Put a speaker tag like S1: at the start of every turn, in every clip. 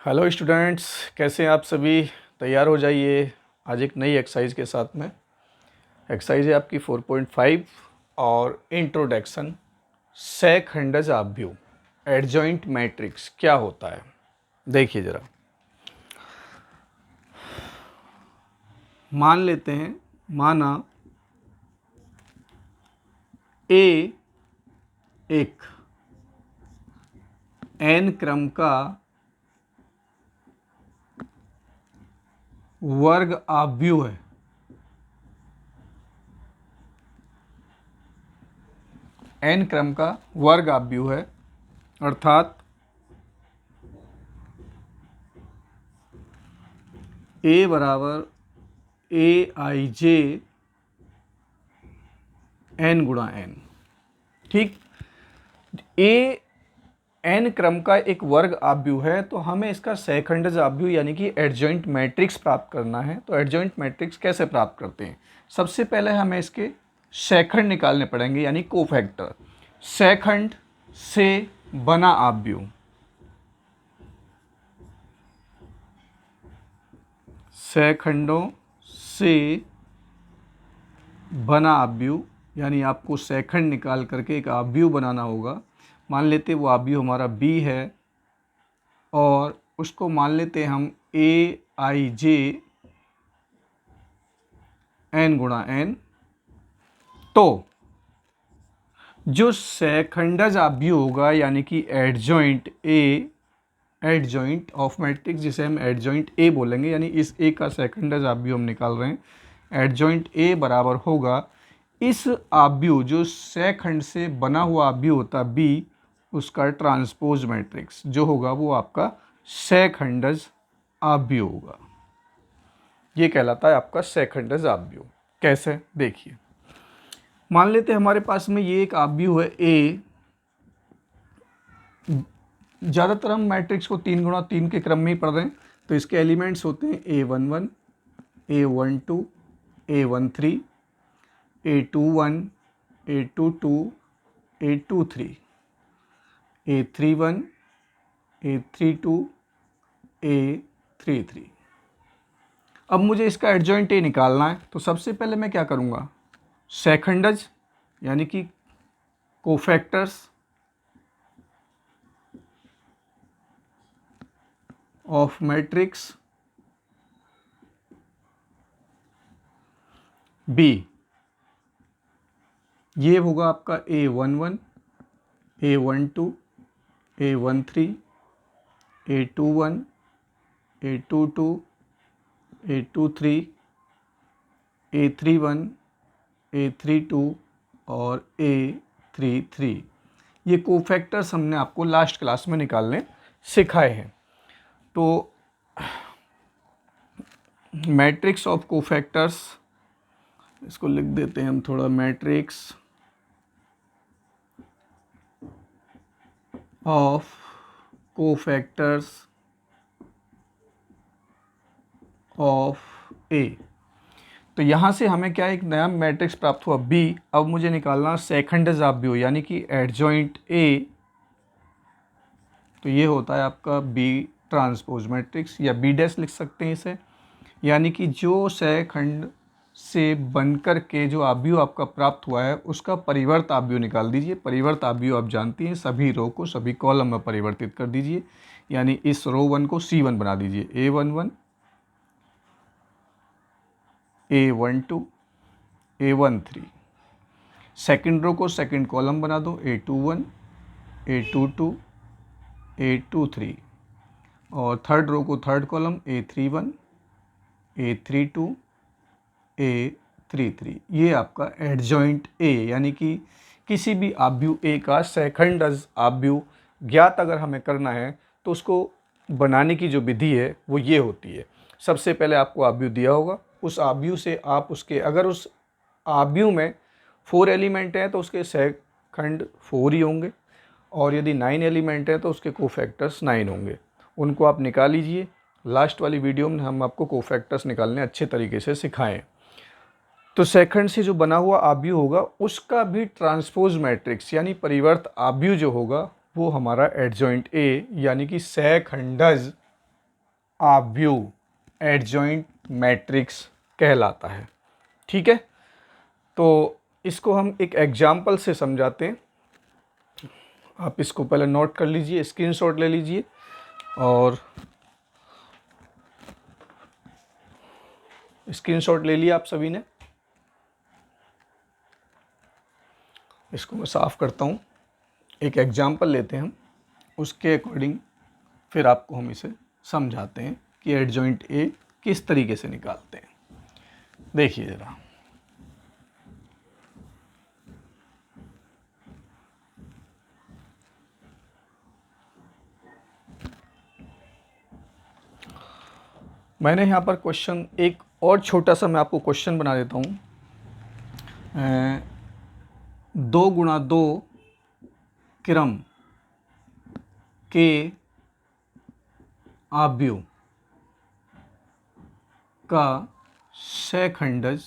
S1: Hello students, कैसे हैं आप सभी। तैयार हो जाइए आज एक नई एक्सरसाइज के साथ में। एक्सरसाइज है आपकी 4.5 और introduction seconds of view adjoint matrix क्या होता है। देखिए ज़रा, मान लेते हैं, माना ए एक n क्रम का वर्ग आव्यूह है। n क्रम का वर्ग आव्यूह है, अर्थात a बराबर ए आई जे n गुणा n। ठीक, ए n क्रम का एक वर्ग आव्यूह है, तो हमें इसका सेकंडज आव्यूह यानी कि एडजॉइंट मैट्रिक्स प्राप्त करना है। तो एडजॉइंट मैट्रिक्स कैसे प्राप्त करते हैं? सबसे पहले हमें इसके सेकंड निकालने पड़ेंगे, यानी कोफैक्टर। सेकंड से बना आव्यूह, सेकंडों से बना आव्यूह, यानी आपको सेकंड निकाल करके एक आव्यूह बनाना होगा। मान लेते वो आव्यूह हमारा b है और उसको मान लेते हम ए आई जे n गुणा n। तो जो सेकंडज आव्यूह होगा यानी कि एडजॉइंट ऑफ मैट्रिक्स, जिसे हम एडजॉइंट ए बोलेंगे, यानी इस ए का सेकंडज आव्यूह हम निकाल रहे हैं। एडजॉइंट ए बराबर होगा इस आव्यूह जो सेकंड से बना हुआ आव्यूह होता है बी, उसका ट्रांसपोज मैट्रिक्स जो होगा वो आपका सेकंडज आव्यूह होगा। ये कहलाता है आपका सेकंडज आव्यूह। कैसे? देखिए, मान लेते हैं हमारे पास में ये एक आव्यूह है ए। ज़्यादातर हम मैट्रिक्स को 3 गुणा 3 के क्रम में ही पढ़ रहे हैं, तो इसके एलिमेंट्स होते हैं A11, A12, A13, A21, A22, A23, A31, A32, A33। अब मुझे इसका एडजॉइंट ए निकालना है, तो सबसे पहले मैं क्या करूँगा, सेकंडज यानी कि कोफैक्टर्स ऑफ मैट्रिक्स बी, ये होगा आपका A11, A12, A13, A21, A22, A23, A31, A32 और A33। ये कोफैक्टर्स हमने आपको लास्ट क्लास में निकालने सिखाए हैं। तो मैट्रिक्स ऑफ कोफैक्टर्स, इसको लिख देते हैं हम थोड़ा, मैट्रिक्स ऑफ कोफैक्टर्स ऑफ ए। तो यहाँ से हमें क्या एक नया मैट्रिक्स प्राप्त हुआ बी। अब मुझे निकालना सेकंडज आव्यूह यानी कि एडजॉइंट ए। तो ये होता है आपका बी ट्रांसपोज मैट्रिक्स, या बी डैश लिख सकते हैं इसे, यानी कि जो सेकंड से बनकर के जो आव्यूह आपका प्राप्त हुआ है उसका परिवर्त आव्यूह निकाल दीजिए। परिवर्त आव्यूह आप जानती हैं, सभी रो को सभी कॉलम में परिवर्तित कर दीजिए, यानी इस रो 1 को C1 बना दीजिए, A11, A12, A13। Second row को सेकंड कॉलम बना दो, A21, A22, A23। और थर्ड रो को third column, A31, A32, A33। ये आपका एडजॉइंट ए, यानी कि किसी भी आव्यूह ए का सेकंडज आव्यूह ज्ञात अगर हमें करना है तो उसको बनाने की जो विधि है वो ये होती है। सबसे पहले आपको आव्यूह दिया होगा, उस आव्यूह से आप उसके, अगर उस आव्यूह में 4 एलिमेंट हैं तो उसके सेकंड 4 ही होंगे, और यदि 9 एलिमेंट हैं तो उसके कोफैक्टर्स 9 होंगे। उनको आप निकाल लीजिए। लास्ट वाली वीडियो में हम आपको कोफैक्टर्स निकालने अच्छे तरीके से सिखाएं। तो सेकंड से जो बना हुआ आव्यूह होगा उसका भी ट्रांसपोज मैट्रिक्स यानी परिवर्त आव्यूह जो होगा वो हमारा एडजॉइंट ए, यानी कि सेकंडज आव्यूह एडजॉइंट मैट्रिक्स कहलाता है। ठीक है, तो इसको हम एक एग्जाम्पल से समझाते हैं। आप इसको पहले नोट कर लीजिए, स्क्रीनशॉट ले लीजिए और स्क्रीनशॉट ले लिया आप सभी ने। इसको मैं साफ़ करता हूँ। एक एग्जाम्पल लेते हैं हम, उसके अकॉर्डिंग फिर आपको हम इसे समझाते हैं कि एडजॉइंट ए किस तरीके से निकालते हैं। देखिए ज़रा, मैंने यहाँ पर क्वेश्चन एक और छोटा सा मैं आपको क्वेश्चन बना देता हूँ। 2 × 2 क्रम के आव्यूह का सहखंडज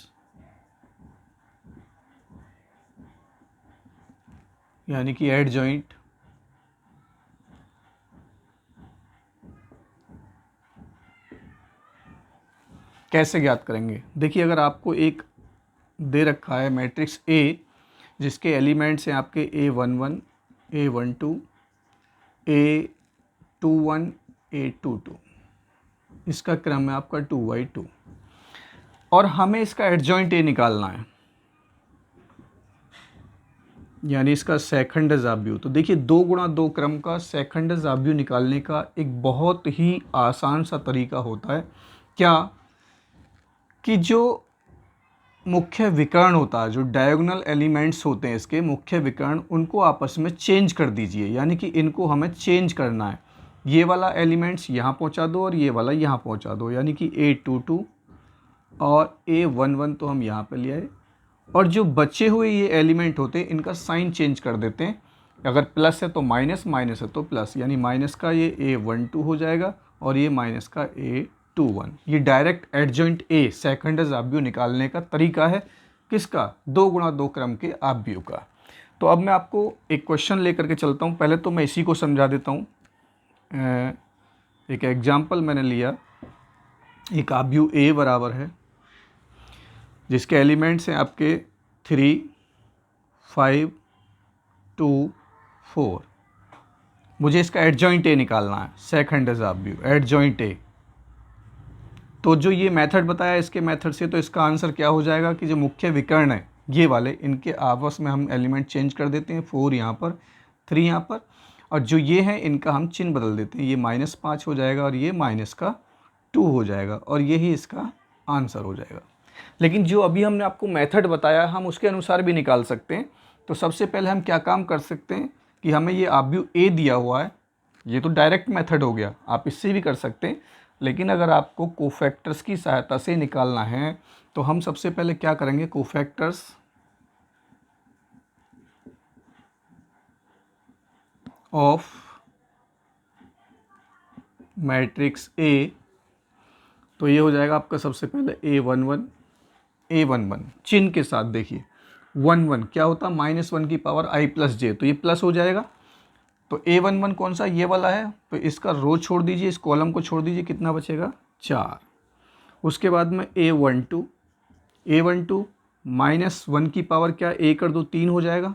S1: यानी कि एडजॉइंट कैसे ज्ञात करेंगे। देखिए, अगर आपको एक दे रखा है मैट्रिक्स ए जिसके एलिमेंट्स हैं आपके A11, A12, A21, A22, इसका क्रम है आपका 2×2 और हमें इसका एडजॉइंट ए निकालना है यानी इसका सहखंडज आव्यूह। तो देखिए, 2×2 क्रम का सहखंडज आव्यूह निकालने का एक बहुत ही आसान सा तरीका होता है क्या, कि जो मुख्य विकर्ण होता है, जो डायगोनल एलिमेंट्स होते हैं इसके मुख्य विकर्ण, उनको आपस में चेंज कर दीजिए। यानी कि इनको हमें चेंज करना है। ये वाला एलिमेंट्स यहाँ पहुँचा दो और ये वाला यहाँ पहुँचा दो, यानी कि A22 और A11 तो हम यहाँ पे ले आए, और जो बचे हुए ये एलिमेंट होते हैं इनका साइन चेंज कर देते हैं। अगर प्लस है तो माइनस, माइनस है तो प्लस, यानी माइनस का ये A12 हो जाएगा और ये माइनस का A21। ये डायरेक्ट एडजॉइंट ए सहखंडज आव्यूह निकालने का तरीका है। किसका? 2×2 क्रम के आव्यूह का। तो अब मैं आपको एक क्वेश्चन लेकर के चलता हूँ। पहले तो मैं इसी को समझा देता हूँ। एक एग्जाम्पल मैंने लिया, एक आव्यूह ए बराबर है जिसके एलिमेंट्स हैं आपके 3, 5, 2, 4। मुझे इसका एडजॉइंट ए निकालना है, सहखंडज आव्यूह एडजॉइंट ए। तो जो ये मेथड बताया इसके मेथड से, तो इसका आंसर क्या हो जाएगा कि जो मुख्य विकर्ण है ये वाले, इनके आपस में हम एलिमेंट चेंज कर देते हैं। 4 यहाँ पर, 3 यहाँ पर, और जो ये हैं इनका हम चिन्ह बदल देते हैं। ये -5 हो जाएगा और ये -2 हो जाएगा, और यही इसका आंसर हो जाएगा। लेकिन जो अभी हमने आपको मेथड बताया हम उसके अनुसार भी निकाल सकते हैं। तो सबसे पहले हम क्या काम कर सकते हैं कि हमें ये आव्यूह ए दिया हुआ है, ये तो डायरेक्ट मेथड हो गया, आप इससे भी कर सकते हैं। लेकिन अगर आपको कोफैक्टर्स की सहायता से निकालना है तो हम सबसे पहले क्या करेंगे, कोफैक्टर्स ऑफ मैट्रिक्स ए। तो ये हो जाएगा आपका सबसे पहले A11 चिन्ह के साथ। देखिए 1 क्या होता है, -1 की पावर i+j, तो ये प्लस हो जाएगा। तो A11 कौन सा, ये वाला है, तो इसका रो छोड़ दीजिए, इस कॉलम को छोड़ दीजिए, कितना बचेगा 4। उसके बाद में A12 -1 की पावर क्या, a कर दो 3 हो जाएगा।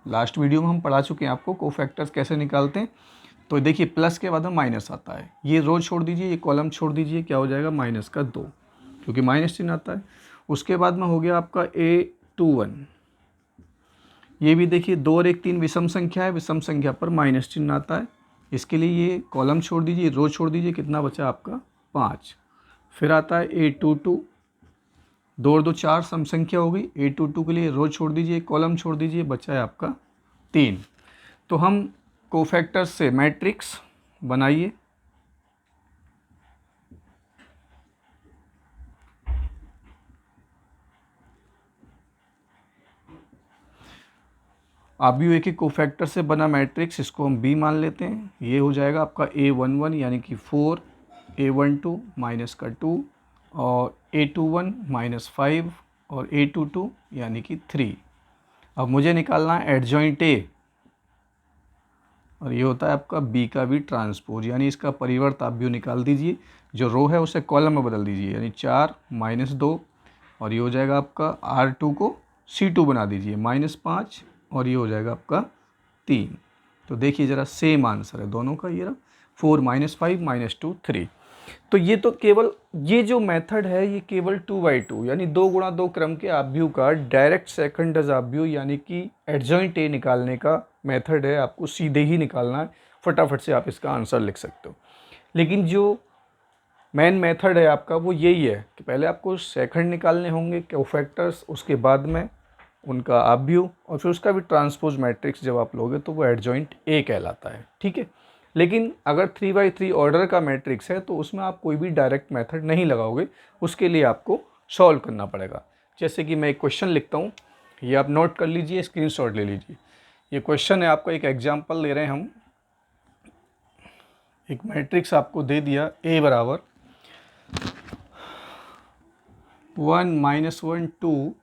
S1: लास्ट वीडियो में हम पढ़ा चुके हैं आपको कोफैक्टर्स कैसे निकालते हैं। तो देखिए प्लस के बाद में माइनस आता है, ये रो छोड़ दीजिए, ये कॉलम छोड़ दीजिए, क्या हो जाएगा -2, क्योंकि माइनस चिन्ह आता है। उसके बाद में हो गया आपका A21, ये भी देखिए 2 और 1 3 विषम संख्या है, विषम संख्या पर माइनस चिन्ह आता है। इसके लिए ये कॉलम छोड़ दीजिए, रो छोड़ दीजिए, कितना बचा आपका 5। फिर आता है A22, 2 और 2 4 सम संख्या हो गई। A22 के लिए रो छोड़ दीजिए, कॉलम छोड़ दीजिए, बचा है आपका 3। तो हम कोफैक्टर्स से मैट्रिक्स बनाइए। आव्यूह के कोफैक्टर से बना मैट्रिक्स, इसको हम B मान लेते हैं। ये हो जाएगा आपका A11 यानी कि 4, A12 -2 और A21 -5 और A22 यानी कि 3। अब मुझे निकालना है एडजॉइंट ए। और ये होता है आपका बी का भी ट्रांसपोज, यानी इसका परिवर्त आप भी निकाल दीजिए, जो रो है उसे कॉलम में बदल दीजिए, यानी 4 - 2, और ये हो जाएगा आपका R2 को C2 बना दीजिए -5, और ये हो जाएगा आपका 3। तो देखिए ज़रा सेम आंसर है दोनों का, ये रहा 4 - 5 - 2 3। तो ये तो केवल ये जो मेथड है ये केवल 2/2 यानी 2 × 2 क्रम के आव्यूह का डायरेक्ट सेकंड डज आव्यूह यानी कि एडजॉइंट ए निकालने का मेथड है। आपको सीधे ही निकालना है, फटाफट से आप इसका आंसर लिख सकते हो। लेकिन जो मेन मेथड है आपका वो यही है कि पहले आपको सेकंड निकालने होंगे कोफैक्टर्स, उसके बाद में उनका आव्यूह, और फिर उसका भी ट्रांसपोज मैट्रिक्स जब आप लोगे तो वो एडजॉइंट ए कहलाता है, ठीक है। लेकिन अगर 3/3 ऑर्डर का मैट्रिक्स है तो उसमें आप कोई भी डायरेक्ट मेथड नहीं लगाओगे, उसके लिए आपको सॉल्व करना पड़ेगा। जैसे कि मैं एक क्वेश्चन लिखता हूँ, ये आप नोट कर लीजिए, स्क्रीनशॉट ले लीजिए। ये क्वेश्चन है आपका, एक एग्जाम्पल ले रहे हैं हम। एक मैट्रिक्स आपको दे दिया A बराबर 1 - 1 2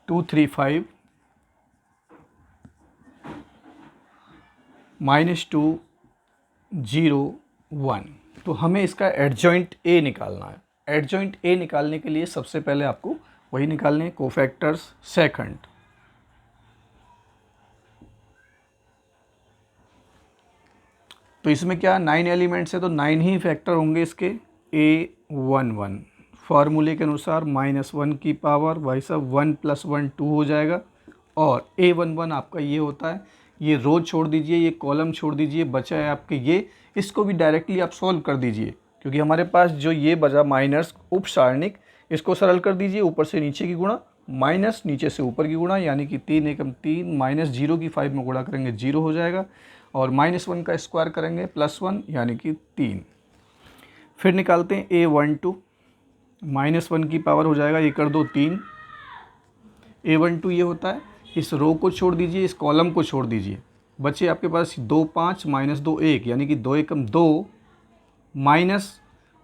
S1: 2 3 5 -2 0 1। तो हमें इसका एडजॉइंट ए निकालना है। एडजॉइंट ए निकालने के लिए सबसे पहले आपको वही निकालने हैं, कोफैक्टर्स सेकंड। तो इसमें क्या 9 एलिमेंट्स है तो 9 ही फैक्टर होंगे इसके। A11 फार्मूले के अनुसार -1 की पावर भाई साहब 1 + 1 2 हो जाएगा, और A11 आपका ये होता है। ये रो छोड़ दीजिए, ये कॉलम छोड़ दीजिए, बचा है आपके ये। इसको भी डायरेक्टली आप सॉल्व कर दीजिए, क्योंकि हमारे पास जो ये बचा माइनस उप सारणिक, इसको सरल कर दीजिए। ऊपर से नीचे की गुणा माइनस नीचे से ऊपर की गुणा, यानी कि 3 एकम 3 -0 की 5 में गुणा करेंगे 0 हो जाएगा, और -1 का स्क्वायर करेंगे +1 यानी कि 3। फिर निकालते हैं A12 -1 की पावर हो जाएगा, ये कर दो 3। A12 ये होता है, इस रो को छोड़ दीजिए, इस कॉलम को छोड़ दीजिए, बचे आपके पास 2 5 -2 1, यानी कि 2 एकम 2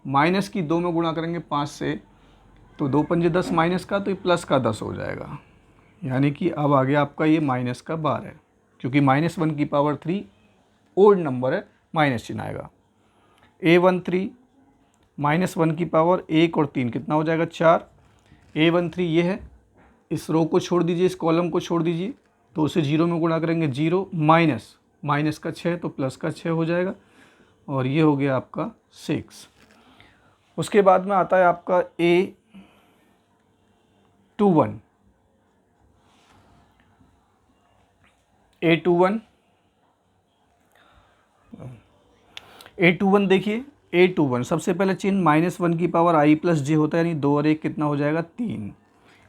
S1: माइनस की 2 में गुणा करेंगे 5 से, तो 2 पंजे 10 माइनस का, तो ये प्लस का 10 हो जाएगा। यानी कि अब आ गया आपका ये माइनस का 12, क्योंकि -1 की पावर 3 ओड नंबर है, माइनस चिन्ह आएगा। A13 -1 की पावर 1 और 3 कितना हो जाएगा 4। A13 ये है, इस रो को छोड़ दीजिए, इस कॉलम को छोड़ दीजिए, तो उसे 0 में गुणा करेंगे 0 माइनस का 6 तो प्लस का 6 हो जाएगा, और ये हो गया आपका 6। उसके बाद में आता है आपका A21 A21 देखिए, A21 सबसे पहले चिन्ह -1 की पावर i + j होता है, यानी 2 और 1 कितना हो जाएगा 3।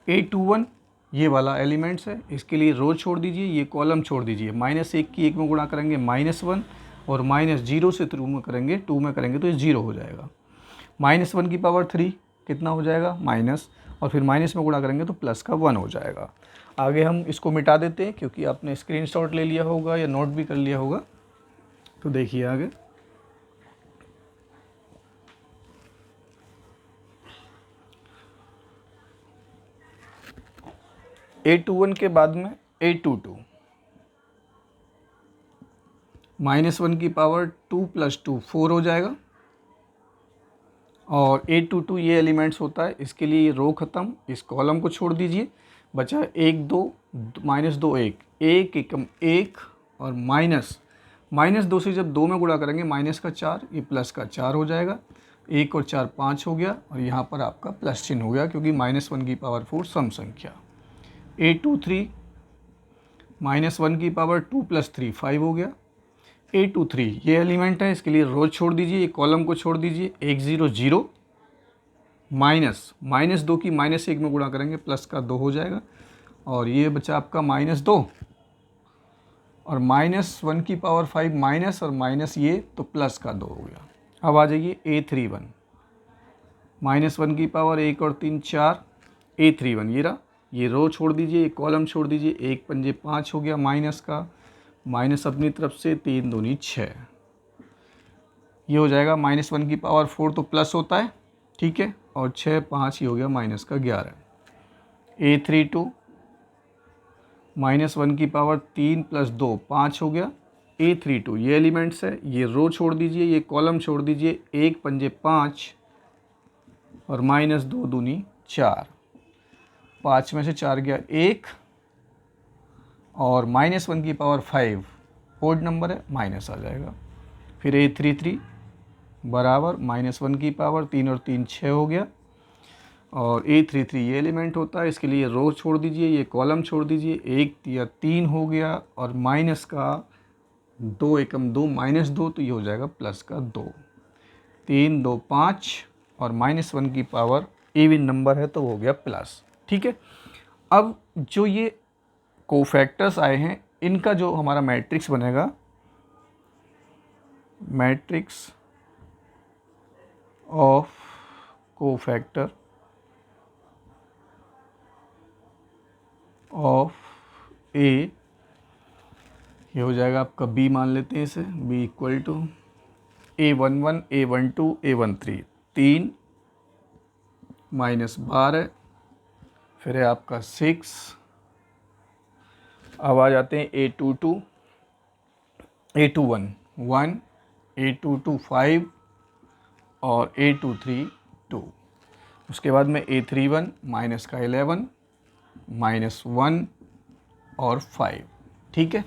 S1: A21 ये वाला एलिमेंट्स है, इसके लिए रो छोड़ दीजिए, ये कॉलम छोड़ दीजिए। -1 की 1 में गुणा करेंगे -1, और -0 से 2 में करेंगे तो ये 0 हो जाएगा। -1 की पावर 3 कितना हो जाएगा माइनस, और फिर माइनस में गुणा करेंगे तो प्लस का 1 हो जाएगा। आगे हम इसको मिटा देते हैं, क्योंकि आपने स्क्रीनशॉट ले लिया होगा या नोट भी कर लिया होगा। तो देखिए आगे A21 के बाद में A22 -1 की पावर 2 + 2 4 हो जाएगा, और A22 ये एलिमेंट्स होता है, इसके लिए ये रो ख़त्म, इस कॉलम को छोड़ दीजिए, बचा 1 2 -2 1 1 एकम 1, और -2 से जब 2 में गुणा करेंगे माइनस का 4, ये प्लस का 4 हो जाएगा। 1 और 4 5 हो गया, और यहाँ पर आपका प्लस चिन्ह हो गया, क्योंकि -1 की पावर 4 सम संख्या। A23 -1 की पावर 2 + 3 5 हो गया। A23 ये एलिमेंट है, इसके लिए रो छोड़ दीजिए, ये कॉलम को छोड़ दीजिए, 1 0 0 -2 की -1 में गुणा करेंगे प्लस का 2 हो जाएगा, और ये बचा आपका -2, और -1 की पावर 5 माइनस, और माइनस ये तो प्लस का 2 हो गया। अब आ जाइए A31 -1 की पावर 1 और 3 4। A31 ये रहा, ये रो छोड़ दीजिए, ये कॉलम छोड़ दीजिए, 1 पंजे 5 हो गया माइनस का, माइनस अपनी तरफ से 3 दूनी 6, ये हो जाएगा। -1 की पावर 4 तो प्लस होता है, ठीक है, और 6 5 ही हो गया माइनस का 11। A32 -1 की पावर 3 + 2 5 हो गया। A32 ये एलिमेंट्स है, ये रो छोड़ दीजिए, ये कॉलम छोड़ दीजिए। 1 पंजे 5 और -2 दूनी 4, 5 में से 4 गया 1 और -1 की पावर 5 ओड नंबर है, माइनस आ जाएगा। फिर A33 बराबर -1 की पावर 3 और 3 6 हो गया और A33 ये एलिमेंट होता है, इसके लिए रो छोड़ दीजिए, ये कॉलम छोड़ दीजिए। 1 या 3 हो गया और माइनस का 2 एकम 2 -2 तो ये हो जाएगा प्लस का 2। 3 2 5 और -1 की पावर इवन नंबर है तो हो गया प्लस। ठीक है, अब जो ये कोफैक्टर्स आए हैं इनका जो हमारा मैट्रिक्स बनेगा, मैट्रिक्स ऑफ कोफैक्टर ऑफ ए, ये हो जाएगा आपका बी, मान लेते हैं इसे, B equal to A11 A12 A13 3 -12, फिर है आपका 6। अब आ जाते हैं A22 A21 1 A22 5 और A23 2। उसके बाद में A31 माइनस का 11 -1 और 5। ठीक है,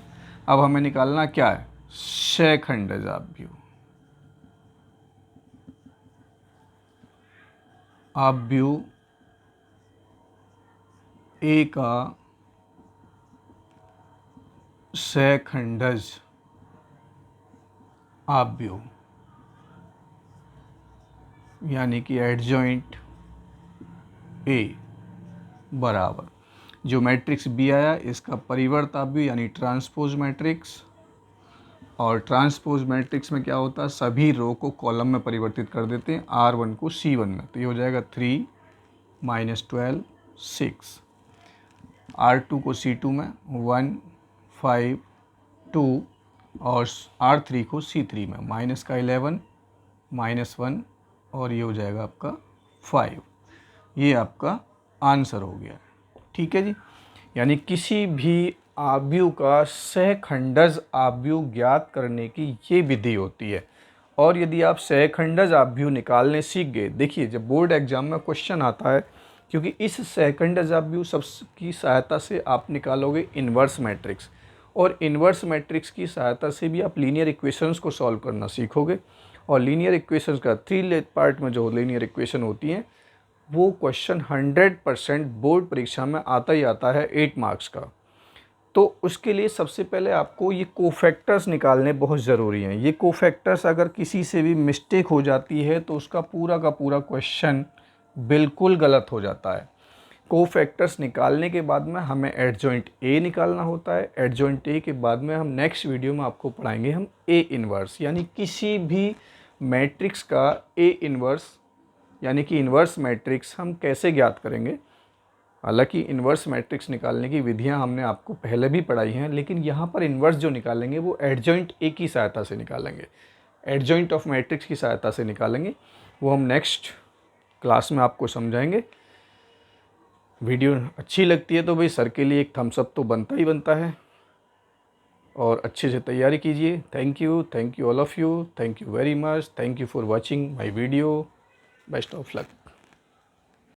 S1: अब हमें निकालना क्या है, शेखंडज आव्यूह। आव्यूह ए का शेखंडज आव्यूह यानी कि एडजॉइंट ए बराबर जो मैट्रिक्स बी आया इसका परिवर्त आव्यूह यानी ट्रांसपोज मैट्रिक्स। और ट्रांसपोज मैट्रिक्स में क्या होता है, सभी रो को कॉलम में परिवर्तित कर देते हैं, R1 को C1 में, तो ये हो जाएगा 3 -12 6, R2 को C2 में 1 5 2 और R3 को C3 में माइनस का 11 -1 और ये हो जाएगा आपका 5। ये आपका आंसर हो गया। ठीक है जी, यानी किसी भी आव्यूह का सहखंडज आव्यूह ज्ञात करने की ये विधि होती है। और यदि आप सहखंडज आव्यूह निकालने सीख गए, देखिए जब बोर्ड एग्जाम में क्वेश्चन आता है, क्योंकि इस सहखंडज आव्यूह सब की सहायता से आप निकालोगे इन्वर्स मैट्रिक्स, और इन्वर्स मैट्रिक्स की सहायता से भी आप लीनियर इक्वेशंस को सॉल्व करना सीखोगे। और लीनियर इक्वेशंस का 3 पार्ट में जो लीनियर इक्वेशन होती हैं वो क्वेश्चन 100% बोर्ड परीक्षा में आता ही आता है 8 मार्क्स का। तो उसके लिए सबसे पहले आपको ये कोफैक्टर्स निकालने बहुत ज़रूरी हैं। ये कोफैक्टर्स अगर किसी से भी मिस्टेक हो जाती है तो उसका पूरा का पूरा क्वेश्चन बिल्कुल गलत हो जाता है। कोफैक्टर्स निकालने के बाद में हमें एडजॉइंट ए निकालना होता है। एडजॉइंट ए के बाद में हम नेक्स्ट वीडियो में आपको पढ़ाएंगे हम ए इन्वर्स, यानी किसी भी मैट्रिक्स का ए इन्वर्स यानी कि इन्वर्स मैट्रिक्स हम कैसे ज्ञात करेंगे। हालांकि इन्वर्स मैट्रिक्स निकालने की विधियां हमने आपको पहले भी पढ़ाई हैं, लेकिन यहाँ पर इन्वर्स जो निकालेंगे वो एडजॉइंट ए की सहायता से निकालेंगे, एडजॉइंट ऑफ मैट्रिक्स की सहायता से निकालेंगे। वो हम नेक्स्ट क्लास में आपको समझाएंगे। वीडियो अच्छी लगती है तो भाई सर के लिए एक थम्स अप तो बनता ही बनता है, और अच्छे से तैयारी कीजिए। Thank you all of you, thank you very much, thank you for watching my video, best of luck.